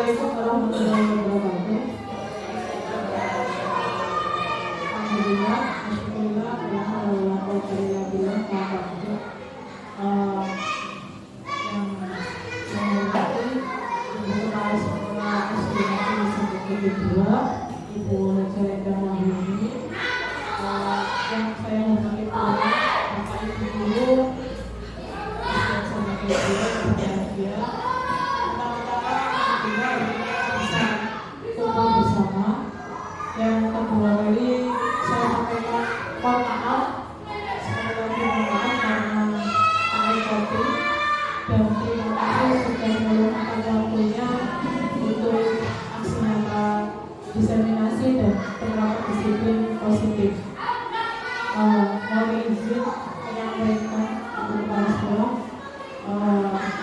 Assalamualaikum warahmatullahi wabarakatuh. Alhamdulillah, alhamdulillah, alhamdulillah, yang saya hormati Ibu Kepala Sekolah SD Negeri 1 Ibu Hajareda Mahyuni, yang saya hormati pula Bapak Ibu Guru, sebagai guru berbahagia. Yang kedua kali saya sampaikan mohon maaf, sekali lagi mohon maaf karena ada kopi, dan terima kasih sudah meluangkan waktunya untuk aksi nyata diseminasi dan perilaku disiplin positif. Mohon izin menyampaikan kepada sekolah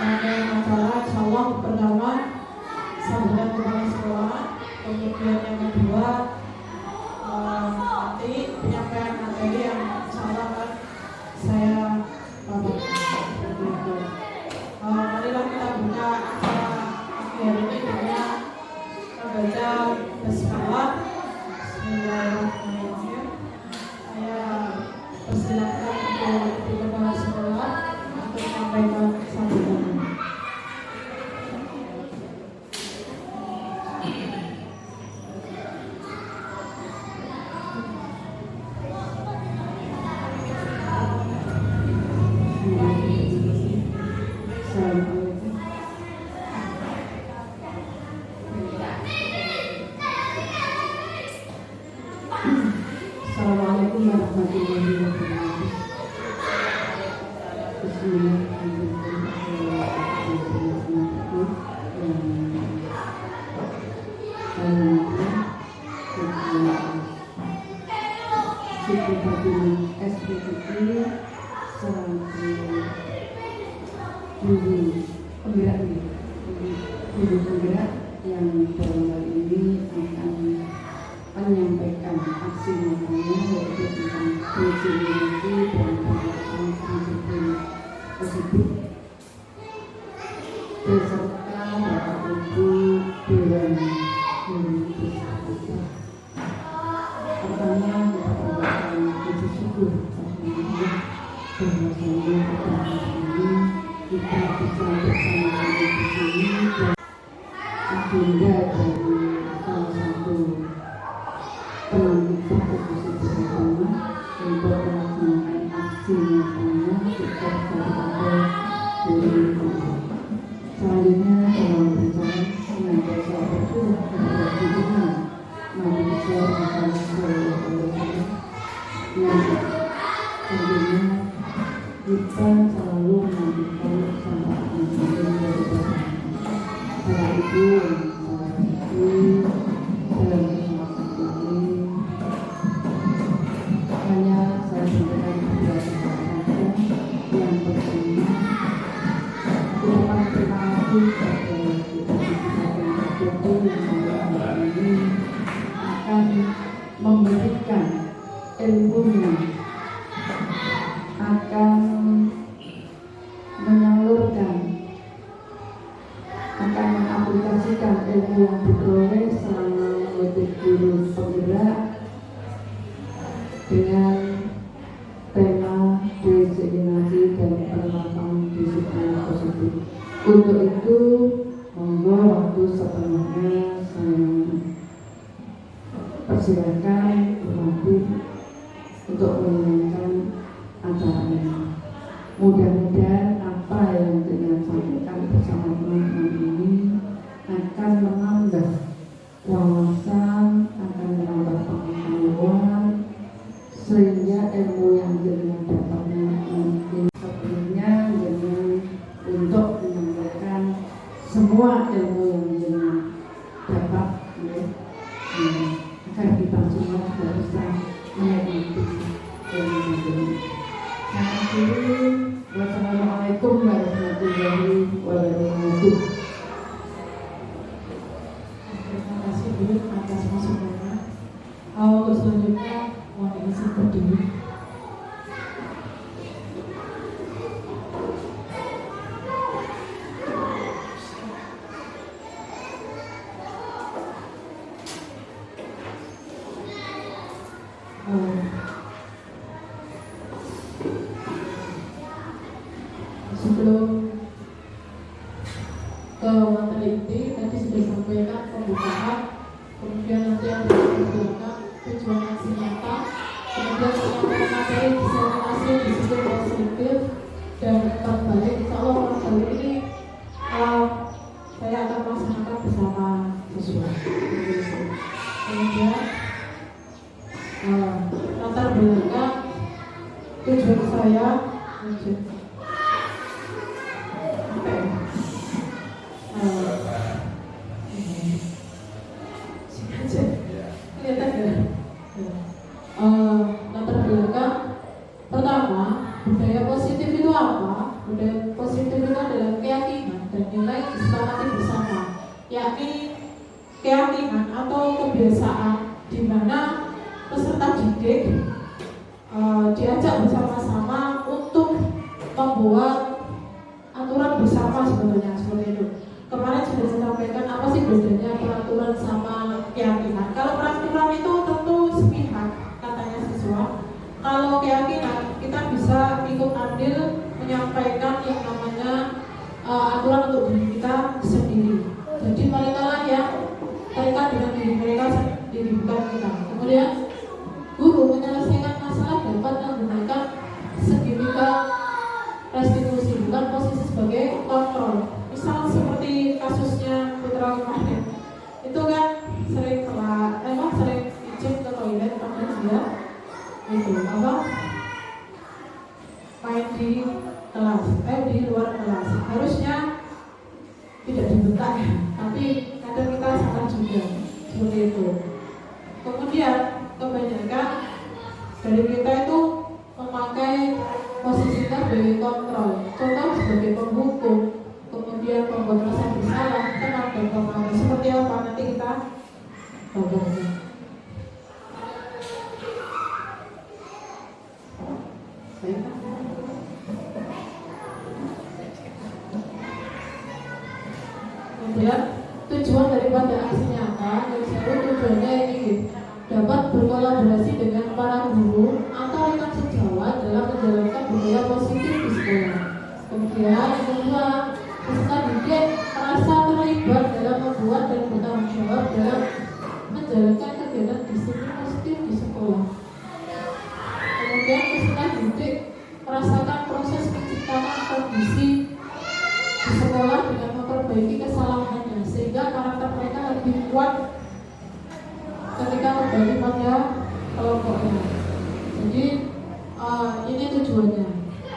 rangkaian acara insyaallah pertama sambutan kepala sekolah, kemudian yang kedua nanti penyampaian materi yang insyaallah akan saya bawakan. Marilah kita buka acara pagi hari ini dengan membaca basmalah. Bismillahirrahmanirrahim. Saya persilakan untuk Ibu Kepala Sekolah untuk menyampaikan sambutannya. Assalamualaikum warahmatullahi wabarakatuh. Guru penggerak yang dalam hal ini akan menyampaikan aksi nyatanya yaitu tentang diskriminasi dan penerapan disiplin positif beserta Bapak Ibu Dewan Guru Besar. Pertama kita panjatkan puji syukur alhamdulillah bahwasanya pada hari ini kita bisa bersama-sama di sini dan agenda dari salah satu peneliti profesi bersama untuk melaksanakan aksi nyatanya kita daripada dari selanjutnya dalam rencana senantiasa berdoa kepada Tuhan Nabi besar akan selalu yang tentunya kita selalu menantikan sampaian dari Bapak Ibu dalam kesempatan ini hanya saya sampaikan beberapa saja. Yang pertama, ucapan terima kasih kepada kita yang terjadi yang hari ini akan memberikan ilmunya, akan menyalurkan, akan mengaplikasikan ilmu yang diperoleh selama menjadi guru penggerak dengan tema diskriminasi dan penerapan disiplin positif. Untuk itu, monggo waktu sepenuhnya saya persilakan Ibu untuk menyampaikan acara ini. Mudah-mudahan apa yang dengan sampaikan bersama teman-teman ini akan menambah wawasan, akan menambah pengetahuan, sehingga ilmu yang jenengan dapatnya mungkin sebelumnya jenengan untuk menyampaikan semua ilmu yang jenengan dapat agar kita semua sudah bisa menikmati ilmu ini. Wassalamualaikum warahmatullahi wabarakatuh. Terima kasih Bu atas masukannya. Untuk selanjutnya mohon izin berdiri. siswa. Kemudian latar belakang tujuan saya latar belakang pertama, budaya positif itu apa? Budaya positif itu adalah keyakinan dan nilai yang disepakati bersama, yakni keyakinan atau kebiasaan di mana peserta didik diajak bersama-sama untuk membuat aturan bersama sebetulnya seperti itu. Kemarin sudah saya sampaikan apa sih bedanya peraturan sama keyakinan. Kalau peraturan itu tentu sepihak katanya siswa. Kalau keyakinan kita bisa ikut andil menyampaikan yang namanya aturan untuk diri kita sendiri. Jadi mereka lah yang terikat dengan diri mereka sendiri, bukan kita. Kemudian guru menyelesaikan masalah dapat menggunakan segitiga restitusi, bukan posisi sebagai kontrol. Misal seperti kasusnya Putra kemarin, itu kan sering sering izin ke toilet karena dia itu main di kelas, di luar kelas. Harusnya tidak dibentak ya, tapi kadang kita salah juga seperti itu. Kemudian kebanyakan dari kita itu memakai posisi kita sebagai kontrol, contoh sebagai penghukum, kemudian membuat rasa bersalah, tenang dan pemahaman. Seperti apa nanti kita bahas. Kemudian tujuan daripada aksi nyata, tujuannya ini dapat berkolaborasi dengan para guru atau rekan sejawat dalam menjalankan budaya positif di sekolah. Kemudian yang kedua, peserta didik merasa terlibat dalam membuat dan bertanggung jawab dalam menjalankan kegiatan disiplin positif di sekolah. Kemudian peserta didik merasakan proses menciptakan kondisi di sekolah dengan memperbaiki kesalahannya sehingga karakter mereka lebih kuat ketika berbagi pada kelompoknya. Jadi ini tujuannya,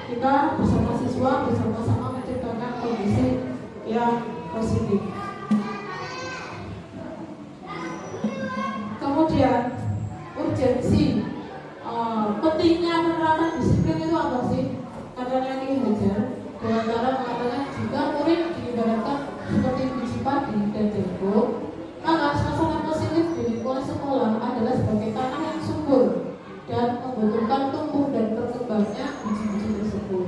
kita bersama siswa bersama-sama menciptakan kondisi yang positif. Kemudian urgensi pentingnya penerapan disiplin itu apa sih? Katanya Ki Hajar Dewantara mengatakan jika murid diibaratkan seperti biji padi dan jagung, maka suasana positif di lingkungan sekolah adalah sebagai tanah yang subur dan membutuhkan tumbuh dan berkembangnya biji-biji tersebut.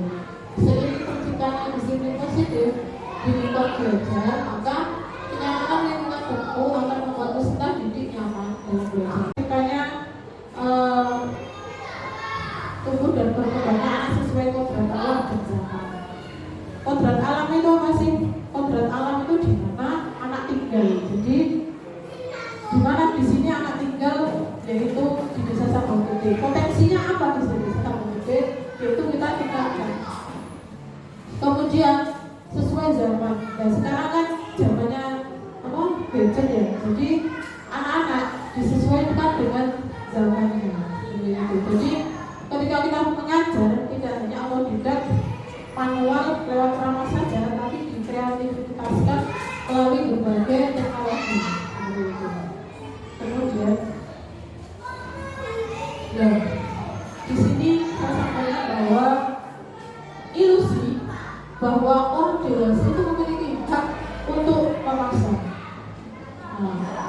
Seiring terciptanya disiplin positif di lingkungan belajar, maka kenyamanan lingkungan baku akan membuat peserta didik nyaman dalam belajar. Makanya tumbuh dan berkembangnya sesuai kodrat alam dan zaman. Kodrat alam itu apa sih? Kodrat alam itu di mana anak tinggal. Jadi di mana di sini anak tinggal yaitu di Desa Sabang Gede. Potensinya apa di sini Sabang Gede? Yaitu kita tinggalkan. Kemudian sesuai zaman. Dan sekarang kan zamannya gadget ya. Jadi anak-anak disesuaikan dengan zamannya. Jadi ketika kita mengajar tidak hanya otodidak manual lewat ramah saja, tapi dikreativitaskan melalui berbagai teknologi. Kemudian, di sini saya sampaikan bahwa ilusi bahwa orang dewasa itu memiliki hak untuk memaksa.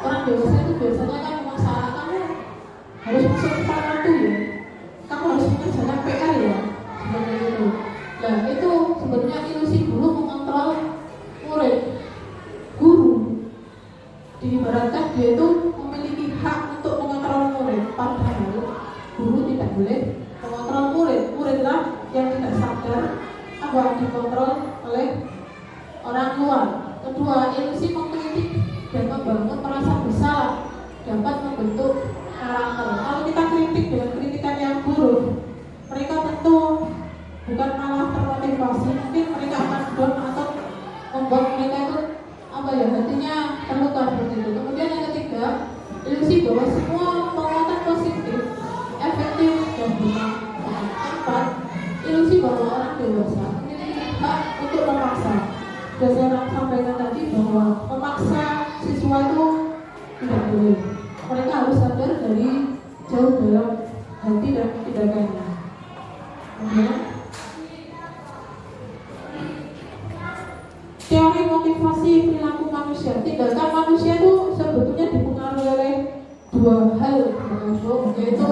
Orang dewasa itu biasanya kan memaksa kamu harus masuk ke itu ya, kamu harus mengerjakan PR ya, seperti itu. Nah itu sebenarnya ilusi guru mengontrol murid. Guru diibaratkan dia itu memiliki hak untuk mengontrol murid, padahal guru tidak boleh mengontrol murid. Muridlah yang tidak sadar apa yang dikontrol oleh orang luar. Kedua, ilusi mengkritik dan membangun merasa bersalah dapat membentuk karakter. Kalau kita kritik dengan kritikan yang buruk, mereka tentu bukan malah termotivasi, mungkin mereka akan down atau membuat mereka itu hatinya terluka seperti itu. bahwa semua penguatan positif, efektif dan bermanfaat, ilusi bahwa orang dewasa memiliki hak untuk memaksa. Sudah saya sampaikan tadi bahwa memaksa siswa itu tidak boleh. Mereka harus sadar dari jauh dalam hati dan tindakannya. Kemudian teori motivasi perilaku manusia. Tindakan manusia itu sebetulnya dipengaruhi oleh dua hal, yaitu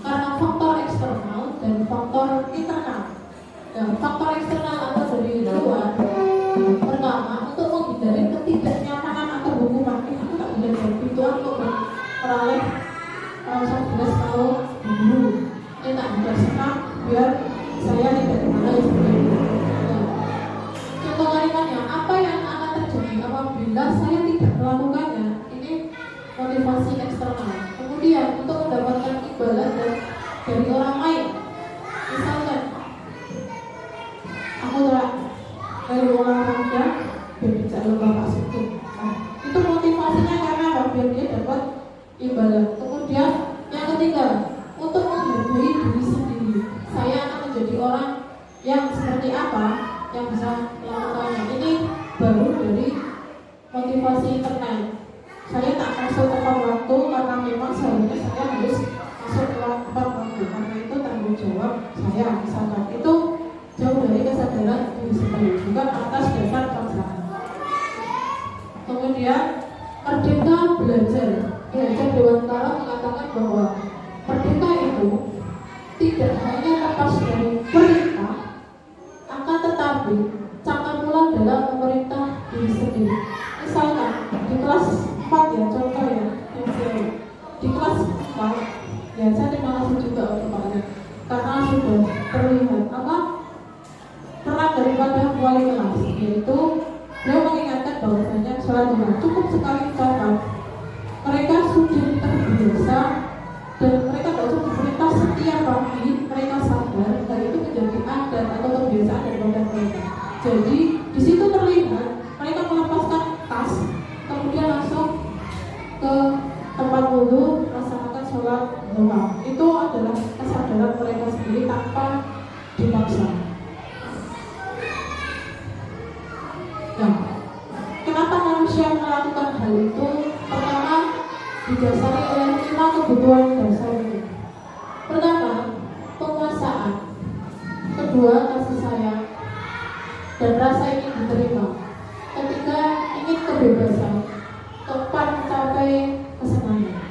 karena faktor eksternal dan faktor internal. Faktor eksternal atau dari luar. Pertama, untuk menghindari ketidaknyamanan atau hukuman. Aku tak boleh berpintuan untuk meralih 11 tahun dulu. Ini tak boleh senang biar saya tidak dimarahi seperti itu. Contoh kalimatnya, apa yang akan terjadi apabila saya tidak melakukannya? Ini motivasi eksternal. Kemudian untuk mendapatkan imbalan dari orang lain, misalkan aku telah dari orang muda berbicara Bapak Sugeng. Itu motivasinya karena biar dia dapat imbalan. Kemudian yang ketiga, untuk menghargai diri sendiri. Saya akan menjadi orang yang seperti apa yang bisa melakukannya. Ini baru dari motivasi internal. Saya tak masuk tepat waktu karena memang seharusnya saya harus masuk tepat waktu, karena itu tanggung jawab saya. Misalkan itu jauh dari kesadaran diri sendiri, bukan atas dasar paksaan. Kemudian merdeka belajar. Belajar Dewantara mengatakan bahwa merdeka itu tidak hanya lepas dari perintah, akan tetapi cakar pulang dalam memerintah diri sendiri. Misalkan di kelas 4 ya, contoh ya, di kelas 4 ya, saya terima kasih juga untuk Pak Alex karena sudah terlihat peran daripada wali kelas, yaitu beliau mengingatkan bahwasanya sholat duha cukup sekali ucapan. Mereka sudah terbiasa dan mereka tidak usah diperintah setiap pagi. Mereka sadar dan itu menjadi adat atau kebiasaan daripada mereka. Jadi di situ terlihat mereka melepaskan tas, kemudian langsung ke tempat wudhu melaksanakan sholat duha. Itu adalah kesadaran mereka sendiri tanpa dipaksa. Nah, kenapa manusia melakukan hal itu? Pertama, didasari oleh 5 kebutuhan dasar ini. Pertama, penguasaan. Kedua, kasih sayang dan rasa ingin diterima. Ketiga, ingin kebebasan. Keempat, mencapai kesenangan.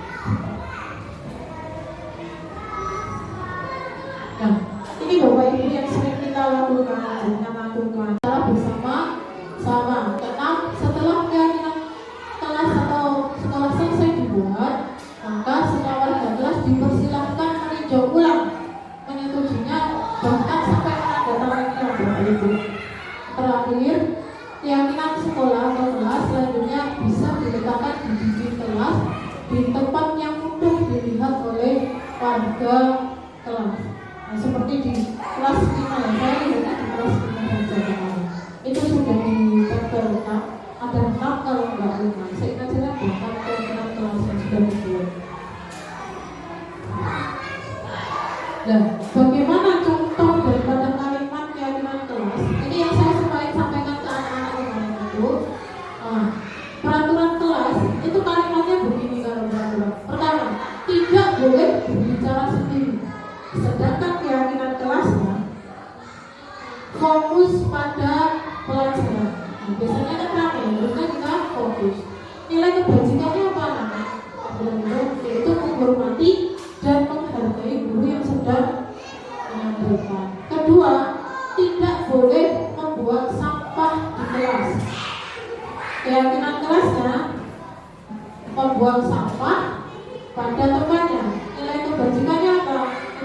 Nah, ini Bapak Ibu yang sering kita lakukan, secara bersama sama. Keenam, setelah keyakinan kelas atau sekolah selesai dibuat, maka semua warga kelas dipersilahkan meninjau ulang, menyetujuinya, bahkan sampai menandatangani Bapak Ibu. Terakhir, keyakinan sekolah atau kelas selanjutnya bisa diletakkan di dinding kelas di tempat yang mudah dilihat oleh warga kelas. Nah, seperti di kelas 5 ya, saya lihatnya di kelas 5 saja. Itu sudah ditempelkan, ada 6 kalau enggak 5. Saya ingat saya bahkan keyakinan kelas yang sudah dibuat. Nah, bagaimana contoh daripada kalimat keyakinan kelas? Ini yang saya sampaikan ke anak-anak kemarin itu. Peraturan kelas itu kalimatnya begini kalau peraturan. Pertama, tidak boleh berbicara sendiri. Sedangkan keyakinan kelasnya fokus pada pelajaran. Nah, biasanya kan rame, harusnya kita fokus. Nilai kebajikannya apa namanya? Yaitu menghormati dan menghargai guru yang sedang menyampaikan. Kedua, tidak boleh membuang sampah di kelas. Keyakinan kelasnya membuang sampah pada tempatnya. Nilai kebajikannya apa?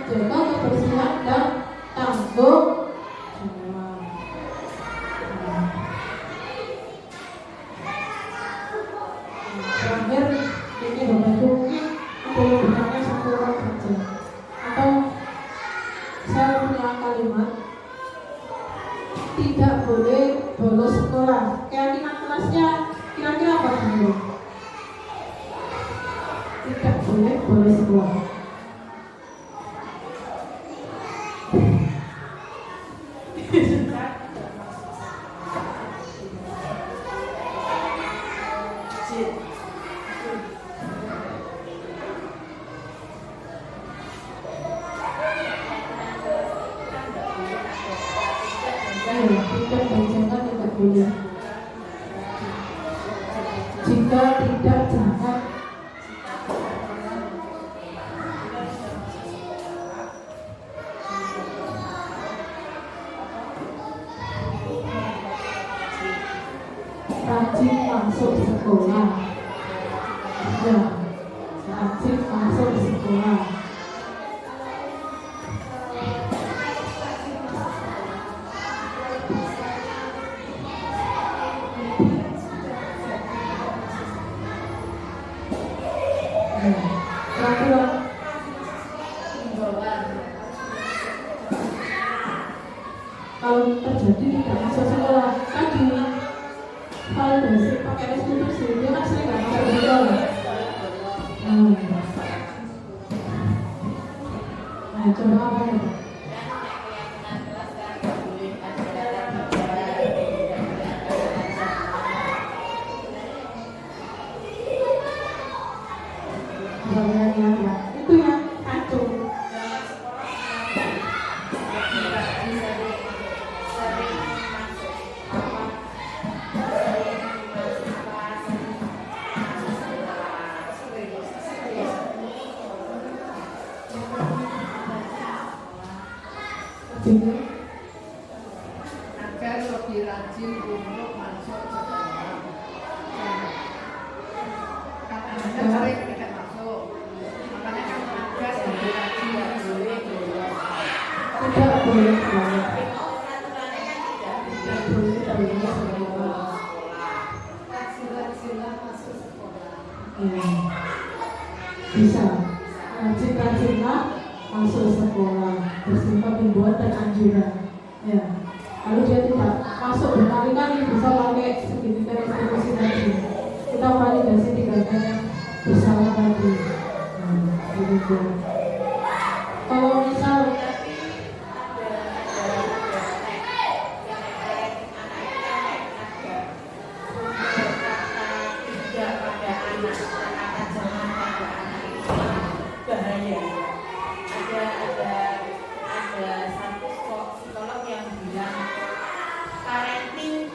Menjaga kebersihan dan tanggung jawab. Terakhir, ini Bapak Ibu mungkin ada yang bertanya satu orang saja, atau saya punya kalimat tidak boleh bolos sekolah. Keyakinan kelasnya kira-kira apa dulu? boleh sekolah. Tidak jangan tidak boleh. Jika tidak jangan. Rajin masuk sekolah. Ya, rajin masuk sekolah. Peraturan kalau terjadi tidak masuk sekolah tadi validasi pakai restitusi dia kan sering nggak masuk sekolah. Nah coba apa ya? Itu yang kacau. Agar lebih rajin untuk masuk sekolah. Katanya sering tidak masuk, makanya kan agar lebih rajin boleh bolos. Tidak boleh bolos. Tidak boleh bolos. Rajin-rajinlah masuk sekolah. Bisa. Rajin-rajinlah masuk sekolah. Bersifat himbauan dan anjuran. Ya. Kalau dia tidak masuk berkali-kali bisa pakai segitiga restitusi tadi. Kita validasi 3 kali yang bersalah tadi. Begitu. Kalau misal bahaya. Ada satu psikolog yang bilang parenting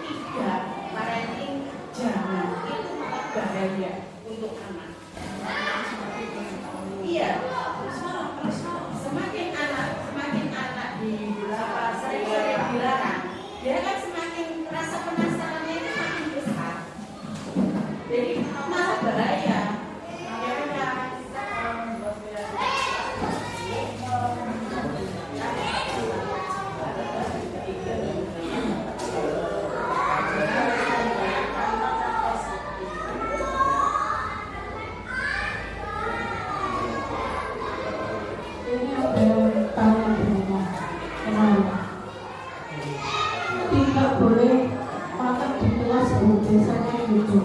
jangan itu bahaya untuk anak. Iya, semakin anak dilarang, dia kan semakin rasa penasarannya itu makin besar. Jadi malah bahaya. tidak boleh makan di kelas biasanya gitu.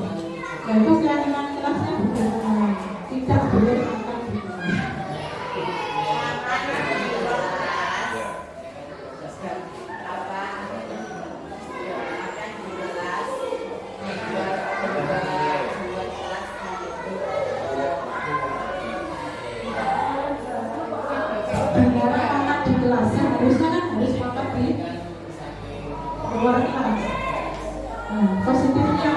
Nah itu keyakinan kelasnya bukan tidak boleh makan di kelas. Sebenarnya makan di kelasnya harusnya kan harus makan di luar kelas. Nah, positifnya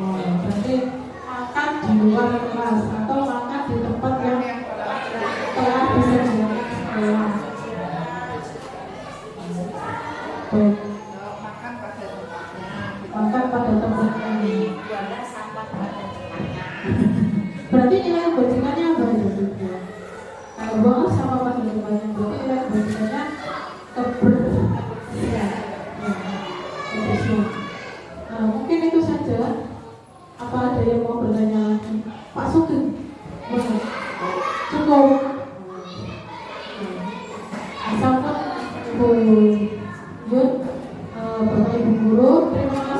berarti makan di luar kelas atau makan di tempat yang telah disediakan sekolah. Baik. Makan pada tempatnya. Berarti nilai kebajikannya apa ya? Kalau buang sama pada tempatnya, berarti nilai kebajikannya kebersihan. Nah, mungkin itu saja. Apa ada yang mau bertanya lagi? Pak Sugeng? Cukup. Asalkan Ibu Yun, Bapak Ibu Guru, terima kasih.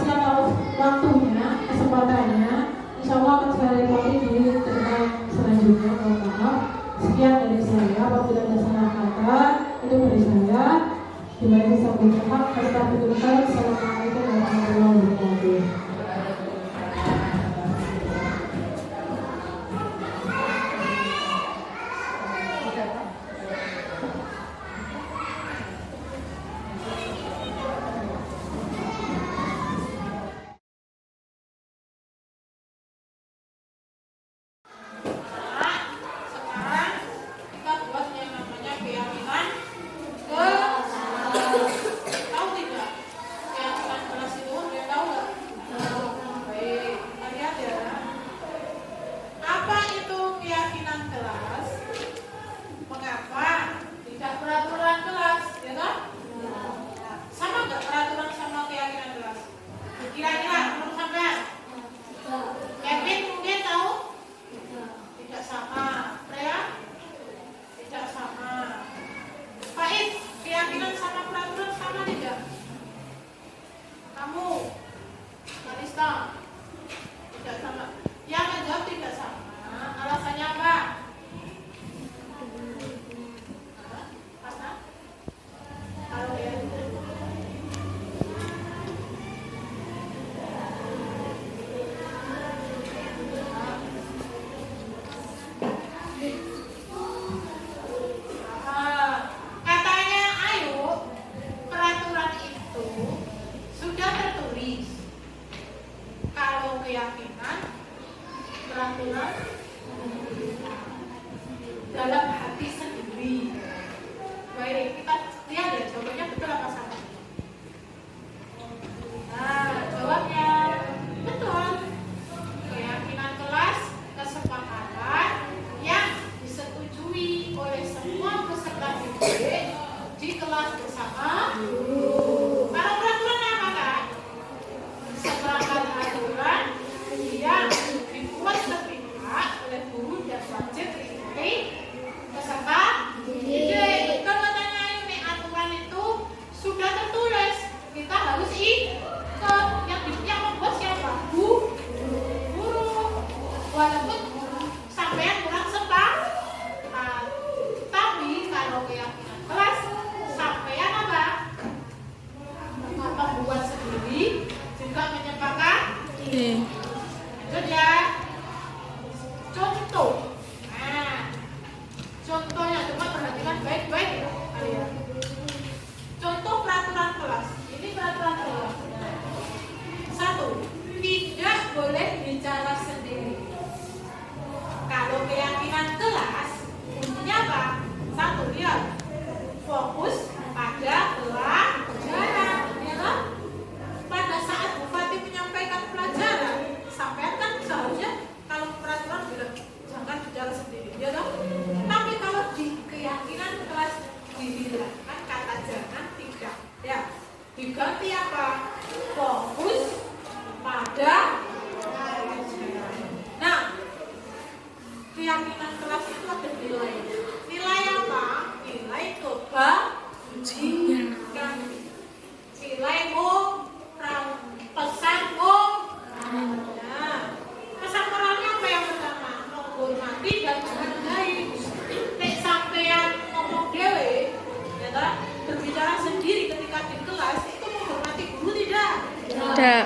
Tidak.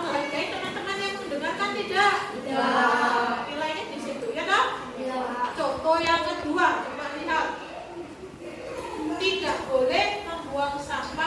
Menghargai teman-teman yang mendengarkan tidak? Tidak. Nilainya di situ ya toh? Contoh yang kedua, coba lihat. Tidak boleh membuang sampah